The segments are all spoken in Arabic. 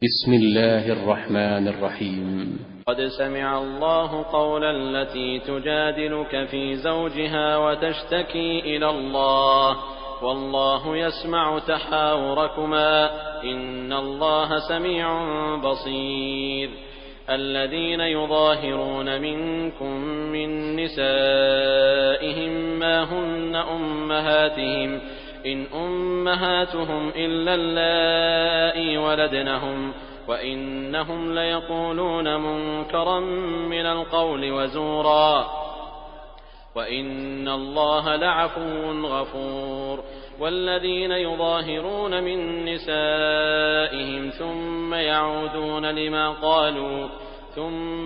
بسم الله الرحمن الرحيم. قد سمع الله قول التي تجادلك في زوجها وتشتكي إلى الله والله يسمع تحاوركما إن الله سميع بصير. الذين يظاهرون منكم من نسائهم ما هن أمهاتهم إن أمهاتهم إلا اللائي ولدنهم وإنهم ليقولون منكرا من القول وزورا وإن الله لعفو غفور. والذين يظاهرون من نسائهم ثم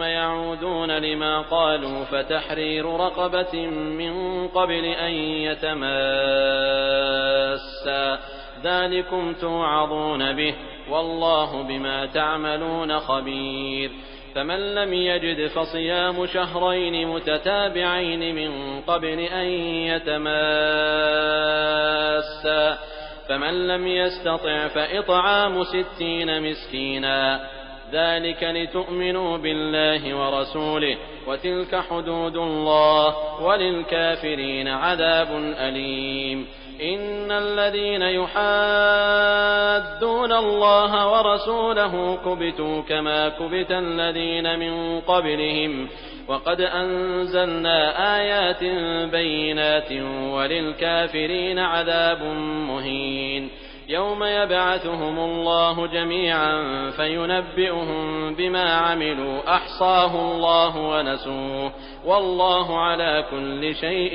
يعودون لما قالوا فتحرير رقبة من قبل أن يتماسا ذلكم توعظون به والله بما تعملون خبير. فمن لم يجد فصيام شهرين متتابعين من قبل أن يتماسا فمن لم يستطع فإطعام 60 مسكينا ذلك لتؤمنوا بالله ورسوله وتلك حدود الله وللكافرين عذاب أليم. إن الذين يحادون الله ورسوله كبتوا كما كبت الذين من قبلهم وقد أنزلنا آيات بينات وللكافرين عذاب مهين. يوم يبعثهم الله جميعا فينبئهم بما عملوا أحصاه الله ونسوه والله على كل شيء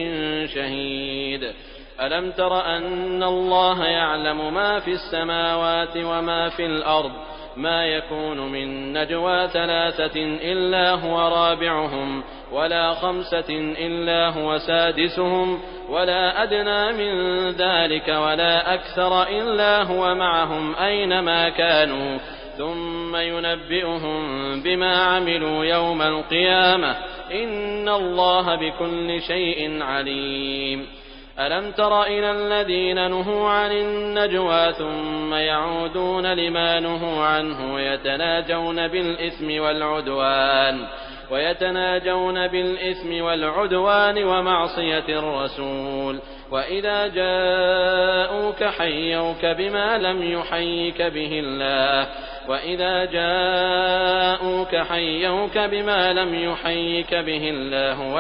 شهيد. ألم تر أن الله يعلم ما في السماوات وما في الأرض ما يكون من نجوى 3 إلا هو رابعهم ولا 5 إلا هو سادسهم ولا أدنى من ذلك ولا أكثر إلا هو معهم أينما كانوا ثم ينبئهم بما عملوا يوم القيامة إن الله بكل شيء عليم. ألم تر إلى الذين نهوا عن النجوى ثم يعودون لما نهوا عنه ويتناجون بالإثم والعدوان ومعصية الرسول وإذا جاءوك حيوك بما لم يحيك به الله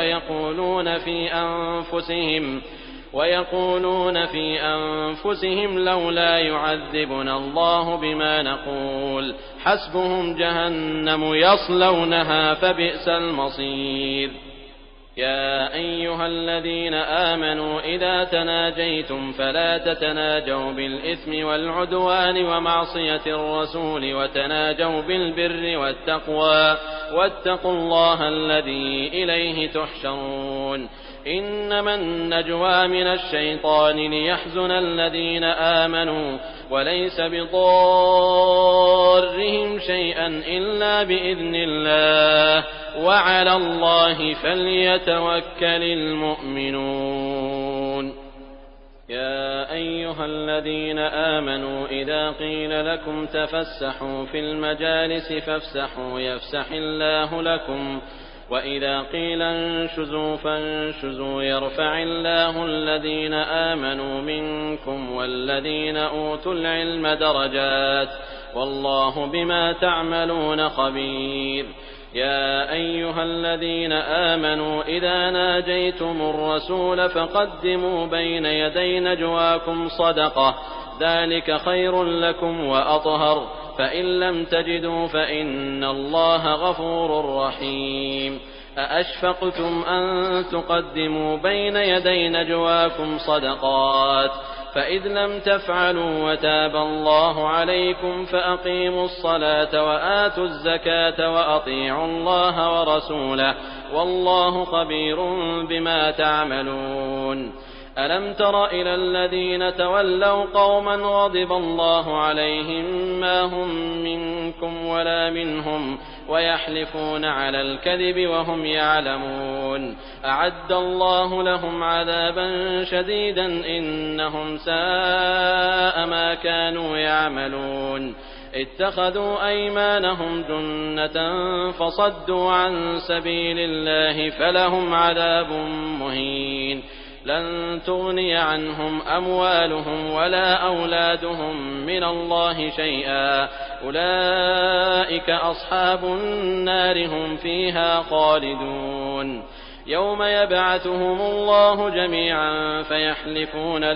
ويقولون في أنفسهم لولا يعذبنا الله بما نقول حسبهم جهنم يصلونها فبئس المصير. يا أيها الذين آمنوا إذا تناجيتم فلا تتناجوا بالإثم والعدوان ومعصية الرسول وتناجوا بالبر والتقوى واتقوا الله الذي إليه تحشرون. إنما النجوى من الشيطان ليحزن الذين آمنوا وليس بضارهم شيئا إلا بإذن الله وعلى الله فليتوكل المؤمنون. يا أيها الذين آمنوا إذا قيل لكم تفسحوا في المجالس فافسحوا يفسح الله لكم وإذا قيل انشزوا فانشزوا يرفع الله الذين آمنوا منكم والذين أوتوا العلم درجات والله بما تعملون خبير. يا أيها الذين آمنوا إذا ناجيتم الرسول فقدموا بين يدي نجواكم صدقة ذلك خير لكم وأطهر فإن لم تجدوا فإن الله غفور رحيم. أأشفقتم أن تقدموا بين يدي نجواكم صدقات فإذ لم تفعلوا وتاب الله عليكم فأقيموا الصلاة وآتوا الزكاة وأطيعوا الله ورسوله والله خبير بما تعملون. ألم تر إلى الذين تولوا قوما غضب الله عليهم ما هم منكم ولا منهم ويحلفون على الكذب وهم يعلمون أعد الله لهم عذابا شديدا إنهم ساء ما كانوا يعملون. اتخذوا أيمانهم جنة فصدوا عن سبيل الله فلهم عذاب مهين لن تغني عنهم أموالهم ولا أولادهم من الله شيئا أولئك أصحاب النار هم فيها خالدون يوم يبعثهم الله جميعا فيحلفون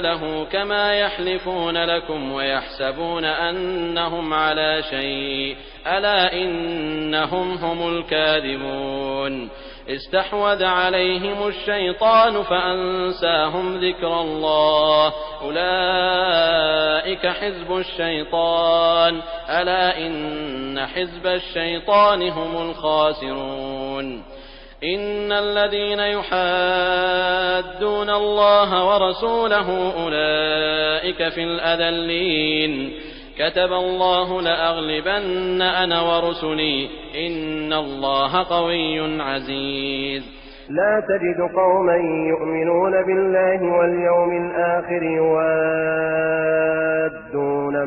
له كما يحلفون لكم ويحسبون أنهم على شيء ألا إنهم هم الكاذبون استحوذ عليهم الشيطان فأنساهم ذكر الله أولئك حزب الشيطان ألا إن حزب الشيطان هم الخاسرون إن الذين يحادون الله ورسوله أولئك في الأذلين كتب الله لأغلبن أنا ورسلي إن الله قوي عزيز لا تجد قوما يؤمنون بالله واليوم الآخر يوادون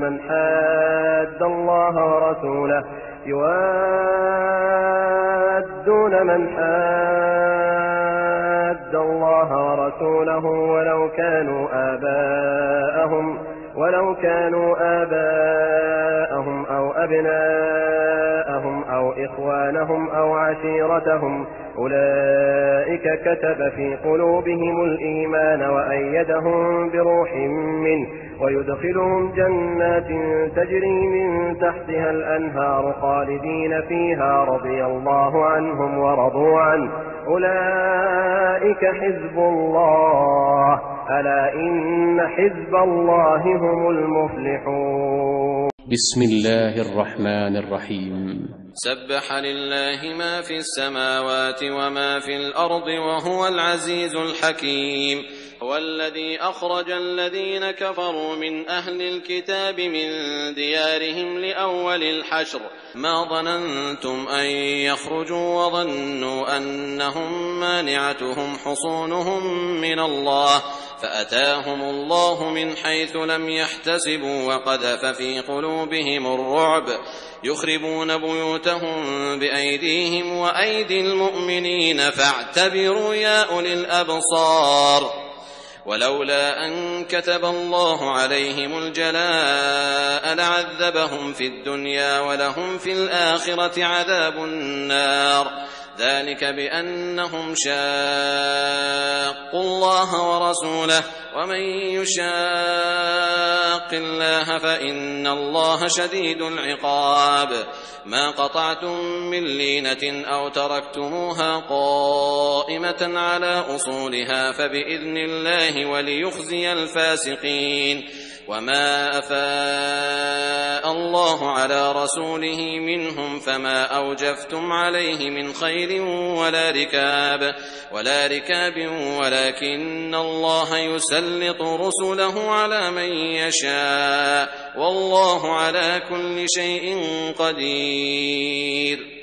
من حاد الله ورسوله ولو كانوا آباءهم أو أبناءهم أو إخوانهم أو عشيرتهم أولئك كتب في قلوبهم الإيمان وأيدهم بروح منه ويدخلهم جنات تجري من تحتها الأنهار خالدين فيها رضي الله عنهم ورضوا عنه أولئك حزب الله ألا إن حزب الله هم المفلحون بسم الله الرحمن الرحيم سبح لله ما في السماوات وما في الأرض وهو العزيز الحكيم هو الذي أخرج الذين كفروا من أهل الكتاب من ديارهم لأول الحشر ما ظننتم أن يخرجوا وظنوا أنهم مانعتهم حصونهم من الله فأتاهم الله من حيث لم يحتسبوا وقذف في قلوبهم الرعب يخربون بيوتهم بأيديهم وأيدي المؤمنين فاعتبروا يا أولي الأبصار ولولا أن كتب الله عليهم الجلاء لعذبهم في الدنيا ولهم في الآخرة عذاب النار ذلك بأنهم شاقوا الله ورسوله ومن يشاق الله فإن الله شديد العقاب ما قطعتم من لينة أو تركتموها قائمة على أصولها فبإذن الله وليخزي الفاسقين وما أفاء الله على رسوله منهم فما أوجفتم عليه من خيل ولا ركاب ولكن الله يسلط رسله على من يشاء والله على كل شيء قدير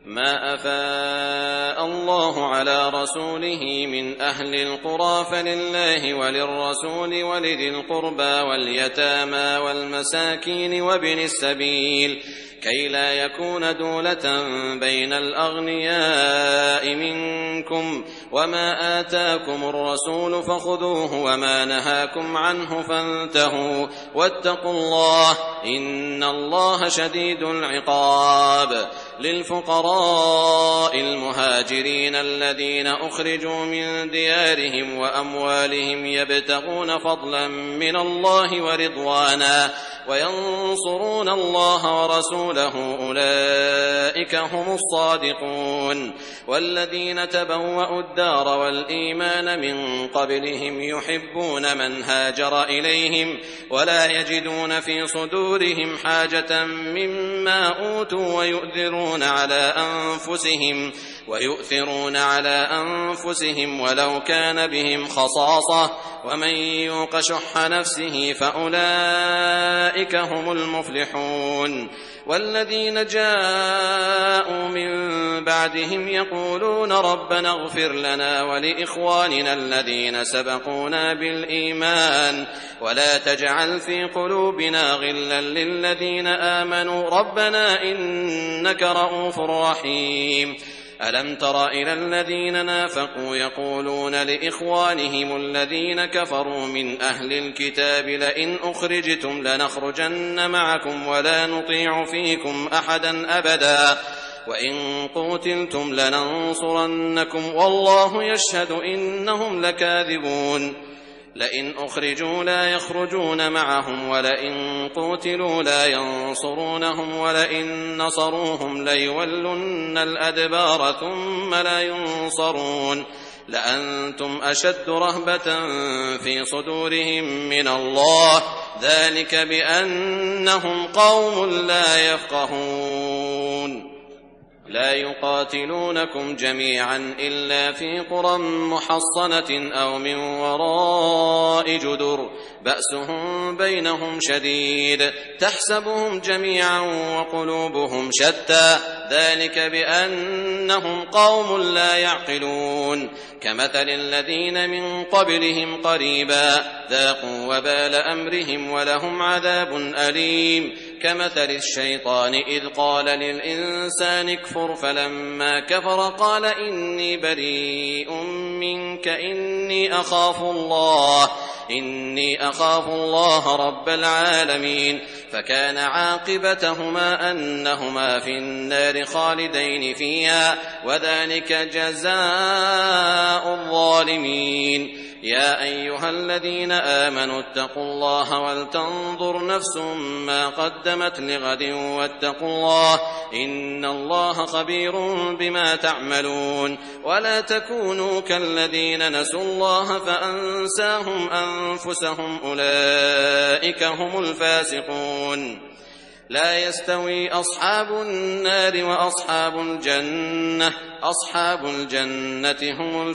ما أفاء الله على رسوله من أهل القرى فلله وللرسول ولذي القربى واليتامى والمساكين وابن السبيل كي لا يكون دولة بين الأغنياء منكم وما آتاكم الرسول فخذوه وما نهاكم عنه فانتهوا واتقوا الله إن الله شديد العقاب للفقراء المهاجرين الذين أخرجوا من ديارهم وأموالهم يبتغون فضلا من الله ورضوانا وينصرون الله ورسوله أولئك هم الصادقون والذين تبوأوا الدار والإيمان من قبلهم يحبون من هاجر إليهم ولا يجدون في صدورهم حاجة مما أوتوا ويؤثرون على أنفسهم ويؤثرون على أنفسهم ولو كان بهم خصاصة ومن يوق شح نفسه فأولئك هم المفلحون والذين جاءوا من بعدهم يقولون ربنا اغفر لنا ولإخواننا الذين سبقونا بالإيمان ولا تجعل في قلوبنا غلا للذين آمنوا ربنا إنك رؤوف رحيم ألم تر إلى الذين نافقوا يقولون لإخوانهم الذين كفروا من أهل الكتاب لئن أخرجتم لنخرجن معكم ولا نطيع فيكم أحدا أبدا وإن قتلتم لننصرنكم والله يشهد إنهم لكاذبون لئن أخرجوا لا يخرجون معهم ولئن قتلوا لا ينصرونهم ولئن نصروهم ليولن الأدبار ثم لا ينصرون لأنتم أشد رهبة في صدورهم من الله ذلك بأنهم قوم لا يفقهون لا يقاتلونكم جميعا إلا في قرى محصنة أو من وراء جدر بأسهم بينهم شديد تحسبهم جميعا وقلوبهم شتى ذلك بأنهم قوم لا يعقلون كمثل الذين من قبلهم قريبا ذاقوا وبال أمرهم ولهم عذاب أليم كمثل الشيطان إذ قال للإنسان اكفر فلما كفر قال إني بريء منك إني أخاف الله رب العالمين فكان عاقبتهما أنهما في النار خالدين فيها وذلك جزاء الظالمين يا أيها الذين آمنوا اتقوا الله ولتنظر نفس ما قدمت لغد واتقوا الله إن الله خبير بما تعملون ولا تكونوا كالذين نسوا الله فأنساهم أنفسهم أولئك هم الفاسقون لا يستوي أصحاب النار وأصحاب الجنة أصحاب الجنة هم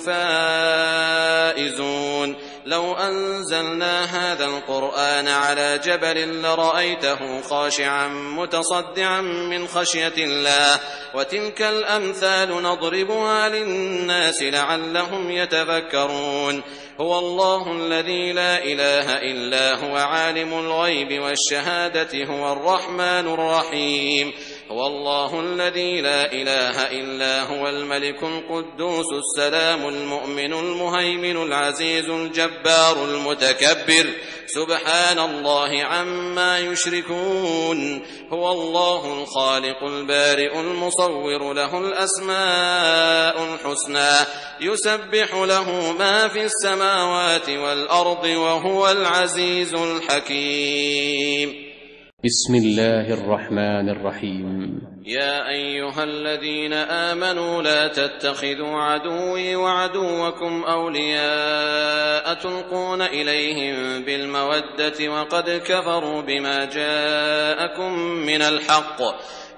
الفائزون لو أنزلنا هذا القرآن على جبل لرأيته خاشعا متصدعا من خشية الله وتلك الأمثال نضربها للناس لعلهم يتفكرون هو الله الذي لا إله إلا هو عالم الغيب والشهادة هو الرحمن الرحيم هو الله الذي لا إله إلا هو الملك القدوس السلام المؤمن المهيمن العزيز الجبار المتكبر سبحان الله عما يشركون هو الله الخالق البارئ المصور له الأسماء الحسنى يسبح له ما في السماوات والأرض وهو العزيز الحكيم بسم الله الرحمن الرحيم يا أيها الذين آمنوا لا تتخذوا عدوي وعدوكم أولياء تلقون إليهم بالمودة وقد كفروا بما جاءكم من الحق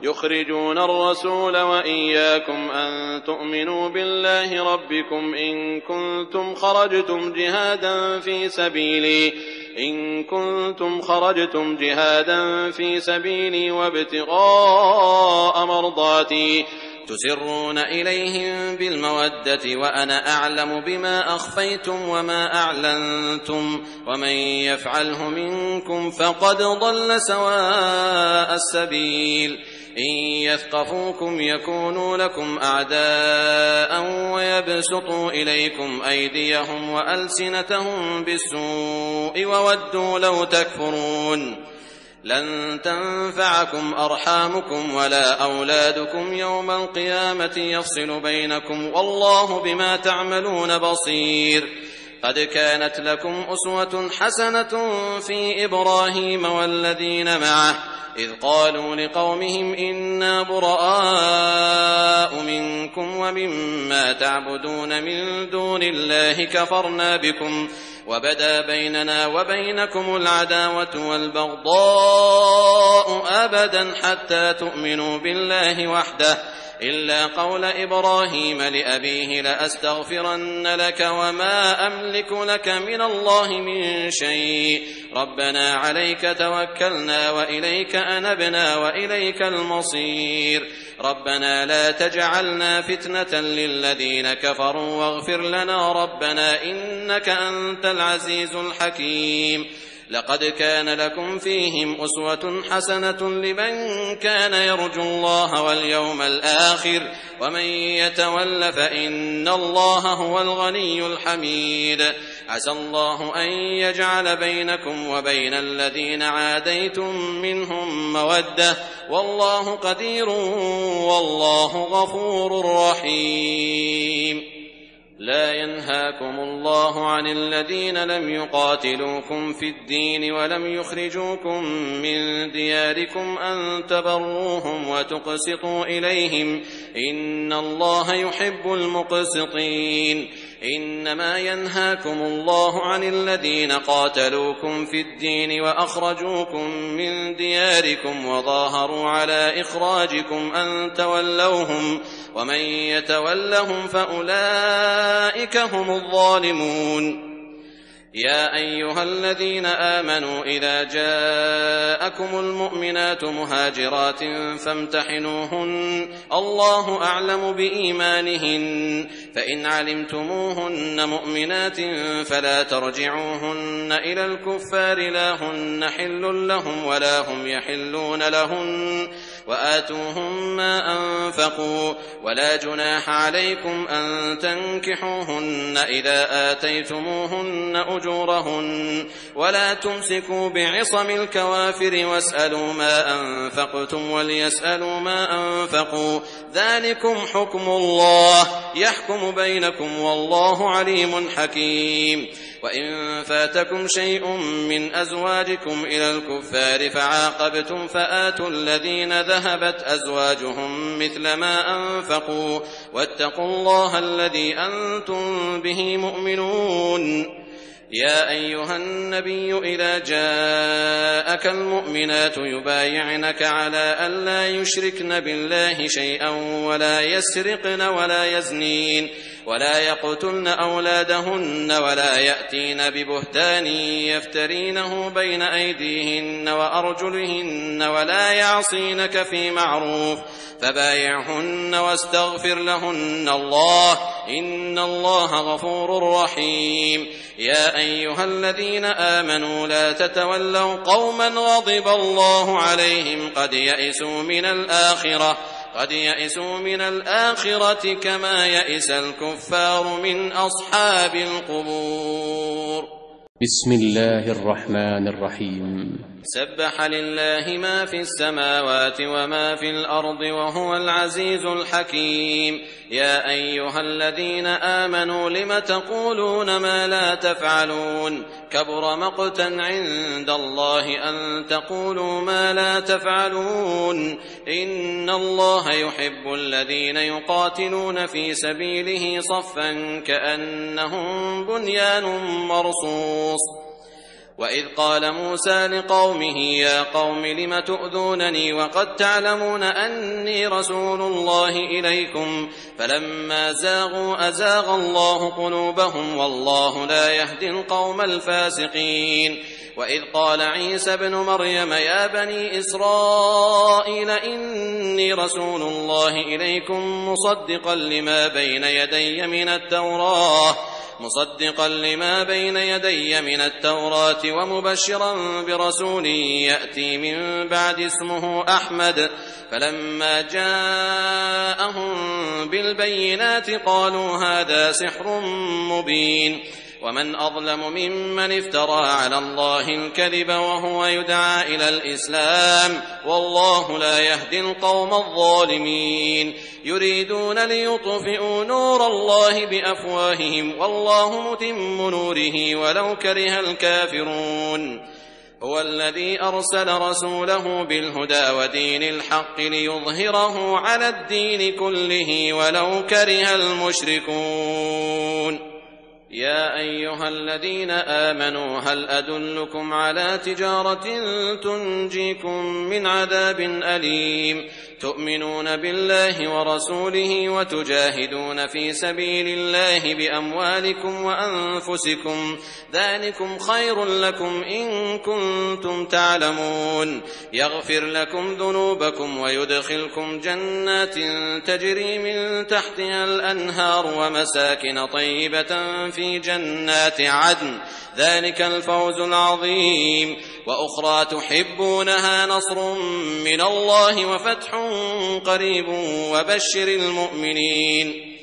يخرجون الرسول وإياكم أن تؤمنوا بالله ربكم إن كنتم خرجتم جهادا في سبيلي وابتغاء مرضاتي تسرون إليهم بالمودة وأنا أعلم بما أخفيتم وما أعلنتم ومن يفعله منكم فقد ضل سواء السبيل إن يثقفوكم يكونوا لكم أعداء ويبسطوا إليكم أيديهم وألسنتهم بالسوء وودوا لو تكفرون لن تنفعكم أرحامكم ولا أولادكم يوم القيامة يفصل بينكم والله بما تعملون بصير قد كانت لكم أسوة حسنة في إبراهيم والذين معه إذ قالوا لقومهم إنا براء منكم ومما تعبدون من دون الله كفرنا بكم وبدا بيننا وبينكم العداوة والبغضاء أبدا حتى تؤمنوا بالله وحده إلا قول إبراهيم لأبيه لأستغفرن لك وما أملك لك من الله من شيء ربنا عليك توكلنا وإليك أنبنا وإليك المصير ربنا لا تجعلنا فتنة للذين كفروا واغفر لنا ربنا إنك أنت العزيز الحكيم لقد كان لكم فيهم أسوة حسنة لمن كان يرجو الله واليوم الآخر ومن يتول فإن الله هو الغني الحميد عسى الله أن يجعل بينكم وبين الذين عاديتم منهم مودة والله قدير والله غفور رحيم لا ينهاكم الله عن الذين لم يقاتلوكم في الدين ولم يخرجوكم من دياركم أن تبروهم وتقسطوا إليهم إن الله يحب المقسطين إنما ينهاكم الله عن الذين قاتلوكم في الدين وأخرجوكم من دياركم وظاهروا على إخراجكم أن تولوهم ومن يتولهم فأولئك هم الظالمون يا أيها الذين آمنوا إذا جاءكم المؤمنات مهاجرات فامتحنوهن الله أعلم بإيمانهن فإن علمتموهن مؤمنات فلا ترجعوهن إلى الكفار لا هن حل لهم ولا هم يحلون لهن وآتوهم ما أنفقوا ولا جناح عليكم أن تنكحوهن إذا آتيتموهن أجورهن ولا تمسكوا بعصم الكوافر واسألوا ما أنفقتم وليسألوا ما أنفقوا ذلكم حكم الله يحكم بينكم والله عليم حكيم وإن فاتكم شيء من أزواجكم إلى الكفار فعاقبتم فآتوا الذين ذهبت أزواجهم مثل ما أنفقوا واتقوا الله الذي أنتم به مؤمنون يا أيها النبي إذا جاءك المؤمنات يبايعنك على أن لا يشركن بالله شيئا ولا يسرقن ولا يزنين ولا يقتلن أولادهن ولا يأتين ببهتان يفترينه بين أيديهن وأرجلهن ولا يعصينك في معروف فبايعهن واستغفر لهن الله إن الله غفور رحيم يا أيها الذين آمنوا لا تتولوا قوما غضب الله عليهم قد يئسوا من الآخرة كما يئس الكفار من أصحاب القبور بسم الله الرحمن الرحيم سبح لله ما في السماوات وما في الأرض وهو العزيز الحكيم يا أيها الذين آمنوا لم تقولون ما لا تفعلون كبر مقتا عند الله أن تقولوا ما لا تفعلون إن الله يحب الذين يقاتلون في سبيله صفا كأنهم بنيان مرصوص وإذ قال موسى لقومه يا قوم لم تؤذونني وقد تعلمون أني رسول الله إليكم فلما زاغوا أزاغ الله قلوبهم والله لا يهدي القوم الفاسقين وإذ قال عيسى ابن مريم يا بني إسرائيل إني رسول الله إليكم مصدقا لما بين يدي من التوراة ومبشرا برسول يأتي من بعد اسمه أحمد فلما جاءهم بالبينات قالوا هذا سحر مبين ومن أظلم ممن افترى على الله الكذب وهو يدعى إلى الإسلام والله لا يهدي القوم الظالمين يريدون ليطفئوا نور الله بأفواههم والله متم نوره ولو كره الكافرون هو الذي أرسل رسوله بالهدى ودين الحق ليظهره على الدين كله ولو كره المشركون يا أيها الذين آمنوا هل أدلكم على تجارة تنجيكم من عذاب أليم تؤمنون بالله ورسوله وتجاهدون في سبيل الله بأموالكم وأنفسكم ذلكم خير لكم إن كنتم تعلمون يغفر لكم ذنوبكم ويدخلكم جنات تجري من تحتها الأنهار ومساكن طيبة في جنات عدن ذلك الفوز العظيم وأخرى تحبونها نصر من الله وفتح قريب وبشر المؤمنين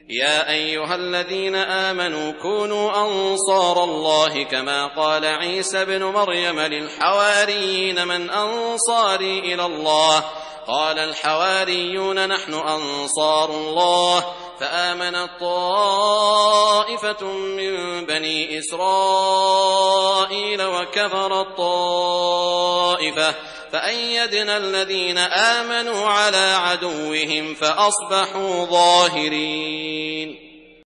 يا أيها الذين آمنوا كونوا أنصار الله كما قال عيسى بن مريم للحواريين من أنصاري إلى الله قال الحواريون نحن أنصار الله فآمنت طائفة من بني إسرائيل وكفرت طائفة فأيدنا الذين آمنوا على عدوهم فأصبحوا ظاهرين.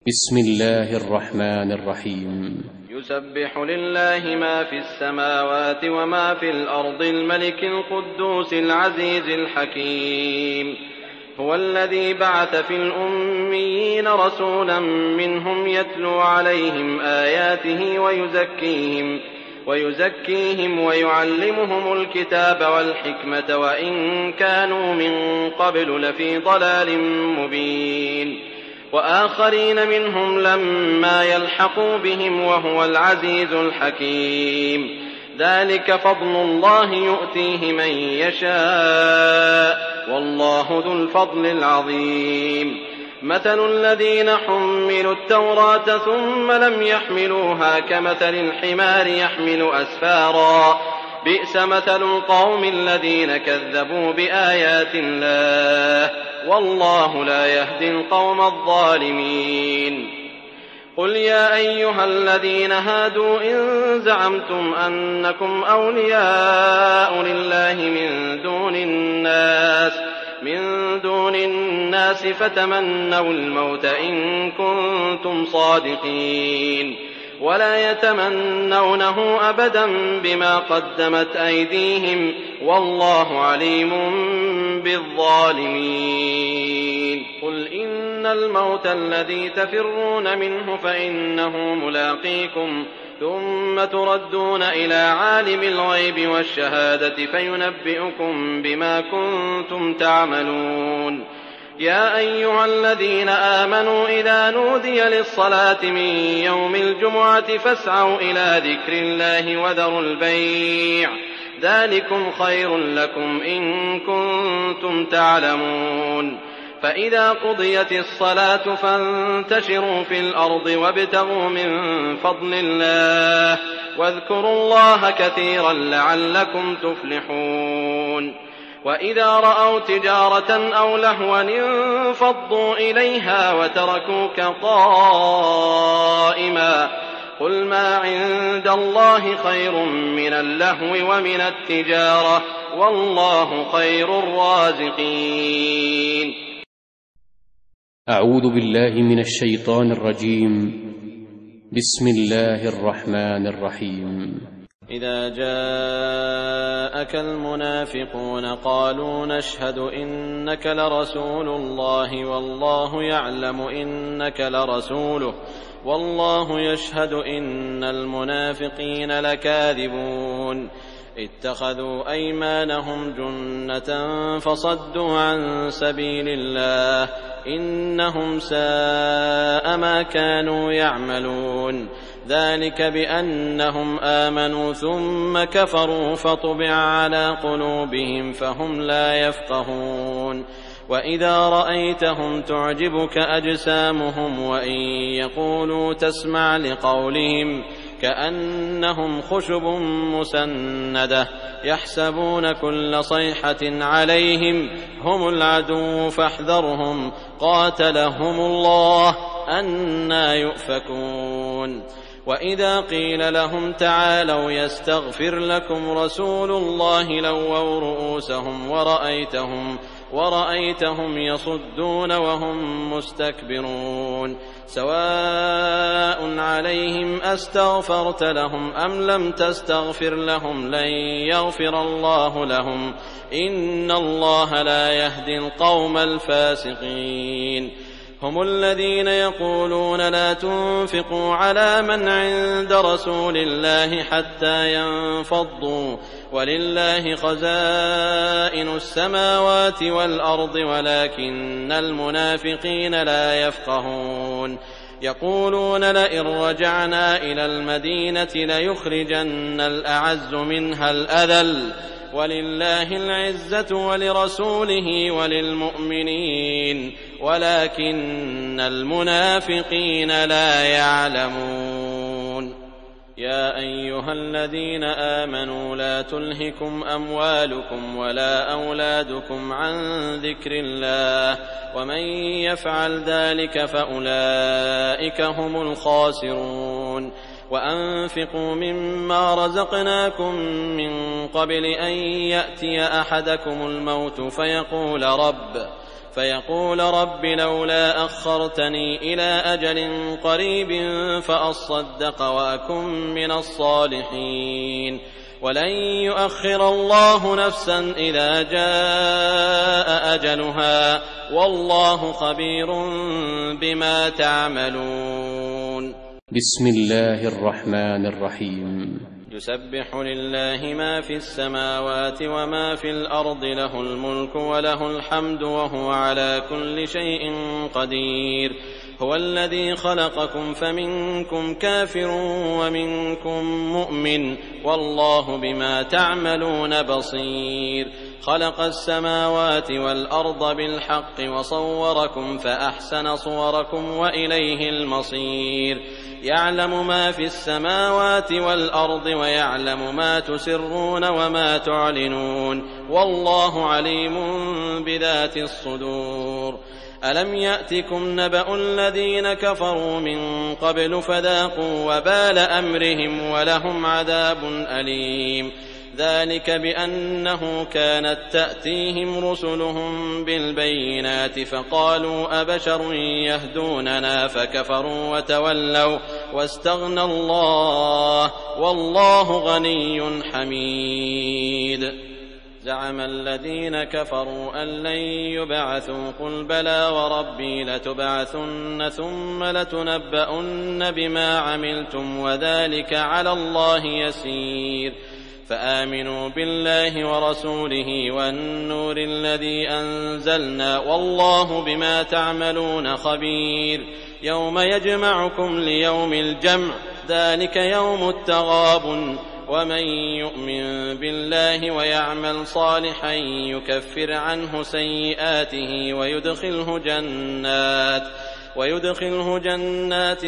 بسم الله الرحمن الرحيم. يسبح لله ما في السماوات وما في الأرض الملك القدوس العزيز الحكيم هو الذي بعث في الأميين رسولا منهم يتلو عليهم آياته ويزكيهم ويعلمهم الكتاب والحكمة وإن كانوا من قبل لفي ضلال مبين وآخرين منهم لما يلحقوا بهم وهو العزيز الحكيم ذلك فضل الله يؤتيه من يشاء والله ذو الفضل العظيم مثل الذين حملوا التوراة ثم لم يحملوها كمثل الحمار يحمل أسفارا بئس مثل القوم الذين كذبوا بآيات الله والله لا يهدي القوم الظالمين قل يا أيها الذين هادوا إن زعمتم أنكم أولياء لله من دون الناس فتمنوا الموت إن كنتم صادقين ولا يتمنونه أبدا بما قدمت أيديهم والله عليم بالظالمين قل إن الموت الذي تفرون منه فإنه ملاقيكم ثم تردون إلى عالم الغيب والشهادة فينبئكم بما كنتم تعملون يا أيها الذين آمنوا إذا نودي للصلاة من يوم الجمعة فاسعوا إلى ذكر الله وذروا البيع ذلكم خير لكم إن كنتم تعلمون فإذا قضيت الصلاة فانتشروا في الأرض وابتغوا من فضل الله واذكروا الله كثيرا لعلكم تفلحون وإذا رأوا تجارة أو لهوا انفضوا إليها وتركوك قائما قل ما عند الله خير من اللهو ومن التجارة والله خير الرازقين. أعوذ بالله من الشيطان الرجيم. بسم الله الرحمن الرحيم. إذا جاءك المنافقون قالوا نشهد إنك لرسول الله والله يعلم إنك لرسوله والله يشهد إن المنافقين لكاذبون اتخذوا أيمانهم جنة فصدوا عن سبيل الله إنهم ساء ما كانوا يعملون ذلك بأنهم آمنوا ثم كفروا فطبع على قلوبهم فهم لا يفقهون وإذا رأيتهم تعجبك أجسامهم وإن يقولوا تسمع لقولهم كأنهم خشب مسندة يحسبون كل صيحة عليهم هم العدو فاحذرهم قاتلهم الله أنى يؤفكون وإذا قيل لهم تعالوا يستغفر لكم رسول الله لووا رؤوسهم ورأيتهم يصدون وهم مستكبرون سواء عليهم أستغفرت لهم أم لم تستغفر لهم لن يغفر الله لهم إن الله لا يهدي القوم الفاسقين هم الذين يقولون لا تنفقوا على من عند رسول الله حتى ينفضوا ولله خزائن السماوات والأرض ولكن المنافقين لا يفقهون يقولون لئن رجعنا إلى المدينة ليخرجن الأعز منها الأذل ولله العزة ولرسوله وللمؤمنين ولكن المنافقين لا يعلمون يا أيها الذين آمنوا لا تلهكم أموالكم ولا أولادكم عن ذكر الله ومن يفعل ذلك فأولئك هم الخاسرون وأنفقوا مما رزقناكم من قبل أن يأتي أحدكم الموت فيقول رب لولا أخرتني إلى أجل قريب فأصدق وأكن من الصالحين ولن يؤخر الله نفسا إذا جاء أجلها والله خبير بما تعملون بسم الله الرحمن الرحيم يسبح لله ما في السماوات وما في الأرض له الملك وله الحمد وهو على كل شيء قدير هو الذي خلقكم فمنكم كافر ومنكم مؤمن والله بما تعملون بصير خلق السماوات والأرض بالحق وصوركم فأحسن صوركم وإليه المصير يعلم ما في السماوات والأرض ويعلم ما تسرون وما تعلنون والله عليم بذات الصدور ألم يأتكم نبأ الذين كفروا من قبل فذاقوا وبال أمرهم ولهم عذاب أليم ذلك بأنه كانت تأتيهم رسلهم بالبينات فقالوا أبشر يهدوننا فكفروا وتولوا واستغنى الله والله غني حميد زعم الذين كفروا أن لن يبعثوا قل بلى وربي لتبعثن ثم لتنبؤن بما عملتم وذلك على الله يسير فآمنوا بالله ورسوله والنور الذي أنزلنا والله بما تعملون خبير يوم يجمعكم ليوم الجمع ذلك يوم التغابن ومن يؤمن بالله ويعمل صالحا يكفر عنه سيئاته ويدخله جنات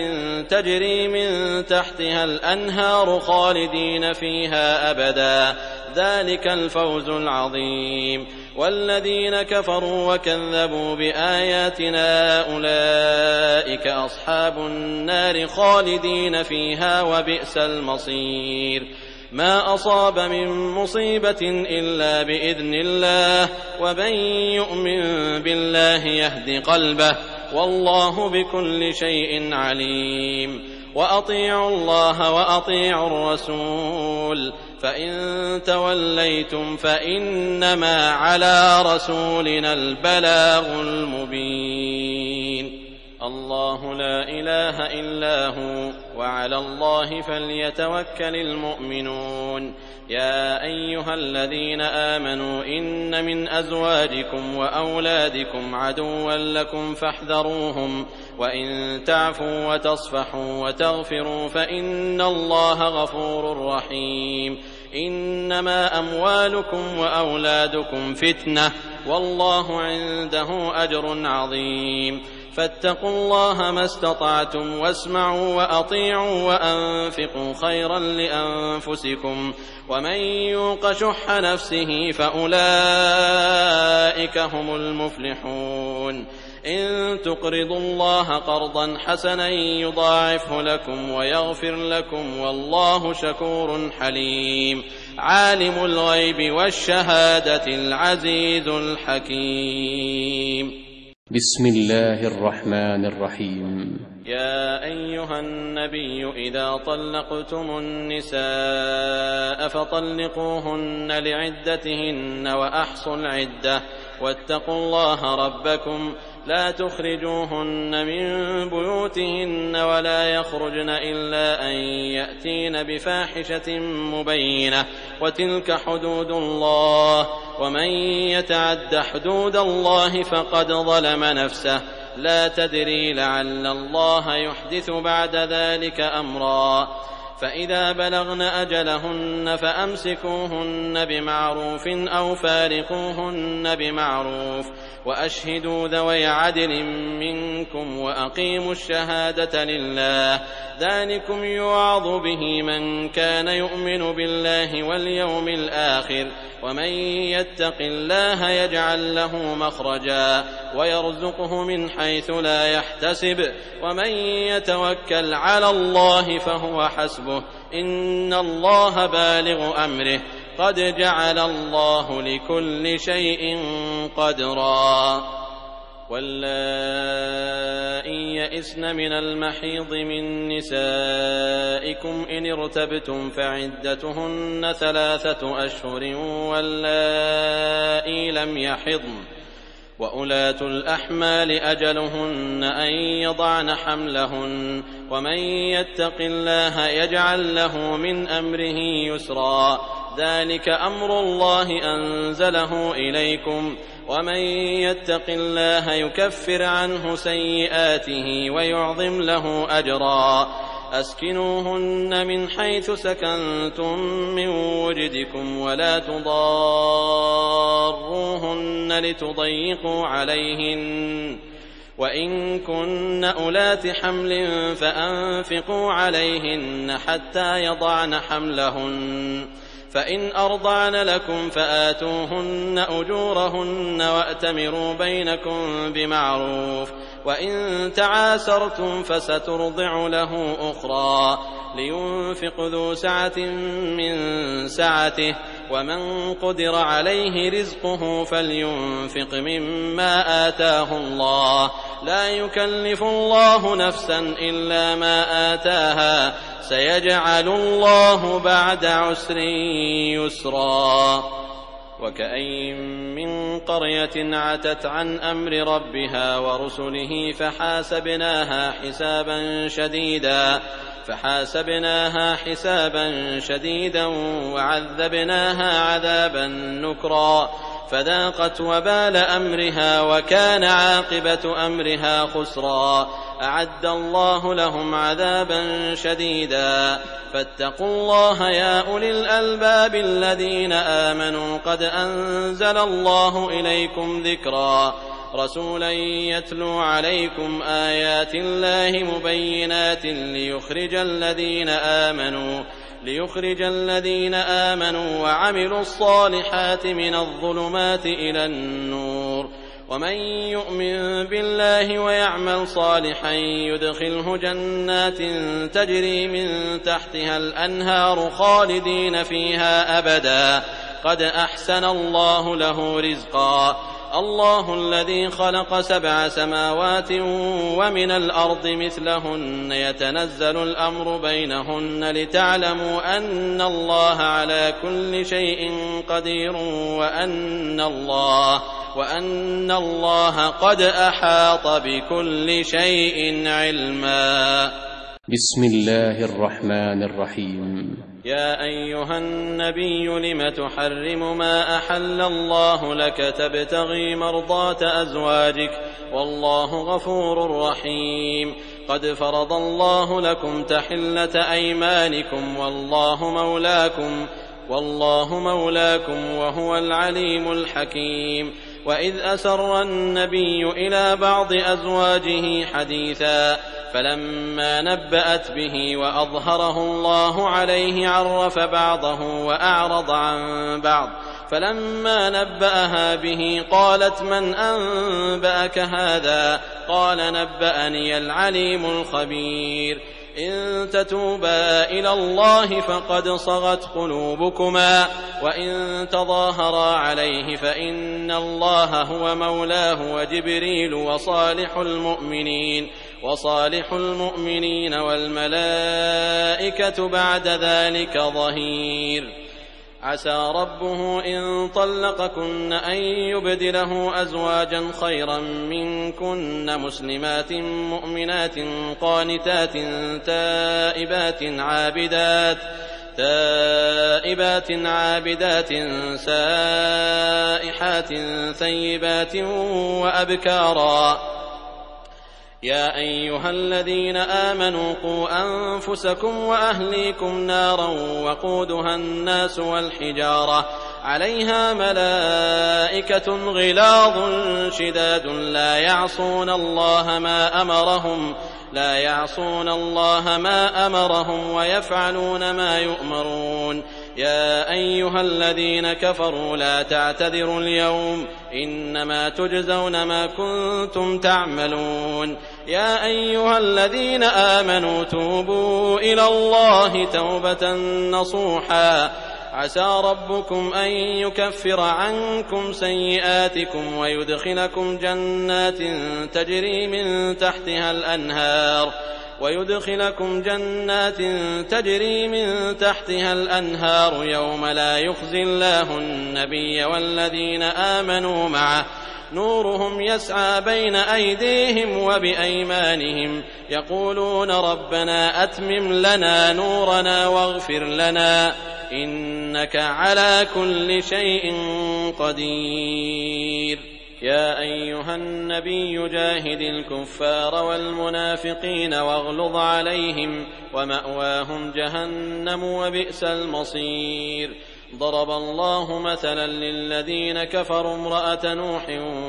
تجري من تحتها الأنهار خالدين فيها أبدا ذلك الفوز العظيم والذين كفروا وكذبوا بآياتنا أولئك أصحاب النار خالدين فيها وبئس المصير ما أصاب من مصيبة إلا بإذن الله ومن يؤمن بالله يهد قلبه والله بكل شيء عليم وأطيعوا الله وأطيعوا الرسول فإن توليتم فإنما على رسولنا البلاغ المبين الله لا إله إلا هو وعلى الله فليتوكل المؤمنون يا أيها الذين آمنوا إن من أزواجكم وأولادكم عدوا لكم فاحذروهم وإن تعفوا وتصفحوا وتغفروا فإن الله غفور رحيم إنما أموالكم وأولادكم فتنة والله عنده أجر عظيم فاتقوا الله ما استطعتم واسمعوا وأطيعوا وأنفقوا خيرا لأنفسكم ومن يوق شح نفسه فأولئك هم المفلحون إن تقرضوا الله قرضا حسنا يضاعفه لكم ويغفر لكم والله شكور حليم. عالم الغيب والشهادة العزيز الحكيم. بسم الله الرحمن الرحيم. يا أيها النبي إذا طلقتم النساء فطلقوهن لعدتهن وأحصوا العدة واتقوا الله ربكم لا تخرجوهن من بيوتهن ولا يخرجن إلا أن يأتين بفاحشة مبينة وتلك حدود الله ومن يتعد حدود الله فقد ظلم نفسه لا تدري لعل الله يحدث بعد ذلك أمرا. فإذا بلغن أجلهن فأمسكوهن بمعروف أو فارقوهن بمعروف وأشهدوا ذوي عدل منكم وأقيموا الشهادة لله ذلكم يوعظ به من كان يؤمن بالله واليوم الآخر ومن يتق الله يجعل له مخرجا ويرزقه من حيث لا يحتسب ومن يتوكل على الله فهو حسبه إن الله بالغ أمره قد جعل الله لكل شيء قدرا. واللائي يئسن من المحيض من نسائكم إن ارتبتم فعدتهن 3 أشهر واللائي لم يحضن وأولاة الأحمال أجلهن أن يضعن حملهن ومن يتق الله يجعل له من أمره يسرا ذلك أمر الله أنزله إليكم ومن يتق الله يكفر عنه سيئاته ويعظم له أجرا. أسكنوهن من حيث سكنتم من وجدكم ولا تضاروهن لتضيقوا عليهن وإن كن أولات حمل فأنفقوا عليهن حتى يضعن حملهن فإن أرضعن لكم فآتوهن أجورهن وأتمروا بينكم بمعروف وإن تعاسرتم فسترضع له أخرى لينفق ذو سعة من سعته ومن قدر عليه رزقه فلينفق مما آتاه الله لا يكلف الله نفسا إلا ما آتاها سيجعل الله بعد عسر يسرا. وكأين من قرية عتت عن أمر ربها ورسله فحاسبناها حسابا شديدا وعذبناها عذابا نكرا فذاقت وبال أمرها وكان عاقبة أمرها خسرا. أعد الله لهم عذابا شديدا فاتقوا الله يا أولي الألباب الذين آمنوا قد أنزل الله إليكم ذكرا رسولا يتلو عليكم آيات الله مبينات ليخرج الذين آمنوا وعملوا الصالحات من الظلمات إلى النور ومن يؤمن بالله ويعمل صالحا يدخله جنات تجري من تحتها الأنهار خالدين فيها أبدا قد أحسن الله له رزقا. الله الذي خلق 7 سماوات ومن الأرض مثلهن يتنزل الأمر بينهن لتعلموا أن الله على كل شيء قدير وأن الله قد أحاط بكل شيء علما. بسم الله الرحمن الرحيم. يا أيها النبي لم تحرم ما أحل الله لك تبتغي مرضات أزواجك والله غفور رحيم. قد فرض الله لكم تحلة أيمانكم والله مولاكم وهو العليم الحكيم. وإذ أسر النبي إلى بعض أزواجه حديثا فلما نبأت به وأظهره الله عليه عرف بعضه وأعرض عن بعض فلما نبأها به قالت من أنبأك هذا؟ قال نبأني العليم الخبير. إن تتوبا إلى الله فقد صغت قلوبكما وإن تظاهرا عليه فإن الله هو مولاه وجبريل وصالح المؤمنين والملائكة بعد ذلك ظهير. عسى ربه إن طلقكن أن يبدله أزواجا خيرا منكن مسلمات مؤمنات قانتات تائبات عابدات سائحات ثيبات وأبكارا. يا أيها الذين آمنوا قوا أنفسكم وأهليكم نارا وقودها الناس والحجارة عليها ملائكة غلاظ شداد لا يعصون الله ما أمرهم ويفعلون ما يؤمرون. يا أيها الذين كفروا لا تعتذروا اليوم إنما تجزون ما كنتم تعملون. يا أيها الذين آمنوا توبوا إلى الله توبة نصوحا عسى ربكم أن يكفر عنكم سيئاتكم ويدخلكم جنات تجري من تحتها الأنهار يوم لا يخزي الله النبي والذين آمنوا معه نورهم يسعى بين أيديهم وبأيمانهم يقولون ربنا أتمم لنا نورنا واغفر لنا إنك على كل شيء قدير. يا أيها النبي جاهد الكفار والمنافقين واغلظ عليهم ومأواهم جهنم وبئس المصير. ضرب الله مثلا للذين كفروا امرأة نوح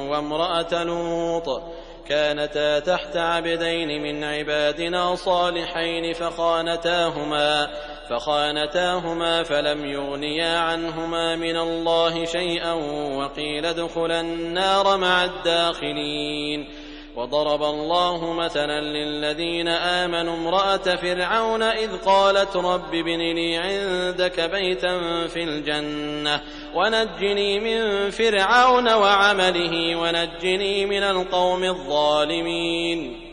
وامرأة لوط كانتا تحت عبدين من عبادنا صالحين فخانتاهما فلم يغنيا عنهما من الله شيئا وقيل ادخلا النار مع الداخلين. وضرب الله مثلا للذين آمنوا امرأة فرعون إذ قالت رب ابن لي عندك بيتا في الجنة ونجني من فرعون وعمله ونجني من القوم الظالمين.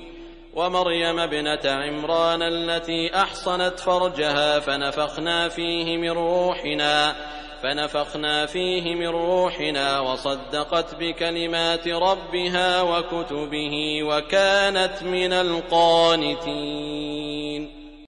ومريم ابنة عمران التي أحصنت فرجها فنفخنا فيه من روحنا وصدقت بكلمات ربها وكتبه وكانت من القانتين.